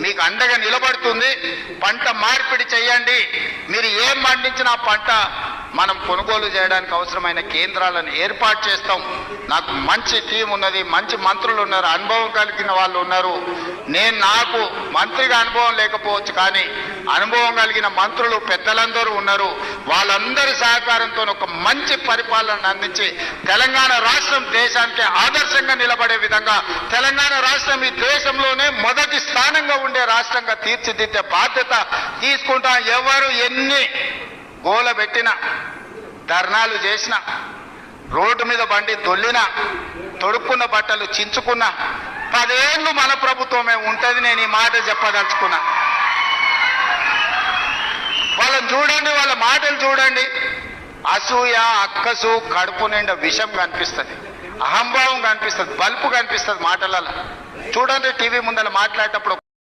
మీకు అండగా నిలబడుతుంది. పంట మార్పిడి చేయండి. మీరు ఏం పండించినా పంట మనం కొనుగోలు చేయడానికి అవసరమైన కేంద్రాలను ఏర్పాటు చేస్తాం. నాకు మంచి టీం ఉన్నది, మంచి మంత్రులు ఉన్నారు, అనుభవం కలిగిన వాళ్ళు ఉన్నారు. నాకు మంత్రిగా అనుభవం లేకపోవచ్చు, కానీ అనుభవం కలిగిన మంత్రులు పెద్దలందరూ ఉన్నారు. వాళ్ళందరి సహకారంతో ఒక మంచి పరిపాలన అందించి తెలంగాణ రాష్ట్రం దేశానికి ఆదర్శంగా నిలబడే విధంగా తెలంగాణ రాష్ట్రం ఈ దేశంలోనే మొదటి స్థానంగా ఉండే రాష్ట్రంగా తీర్చిదిద్దే బాధ్యత తీసుకుంటాం. ఎవరు ఎన్ని గోల పెట్టినా, ధర్నాలు చేసినా, రోడ్డు మీద బండి తొల్లినా, తొడుక్కున్న బట్టలు చించుకున్నా 10 ఏళ్ళు మన ప్రభుత్వమే ఉంటుంది. నేను ఈ మాట చెప్పదలుచుకున్నా. వాళ్ళని చూడండి, వాళ్ళ మాటలు చూడండి. అసూయ, అక్కసు, కడుపు నిండా విషం కనిపిస్తుంది, అహంభావం కనిపిస్తుంది, బల్పు కనిపిస్తుంది మాటలలో. చూడండి, టీవీ ముందర మాట్లాడేటప్పుడు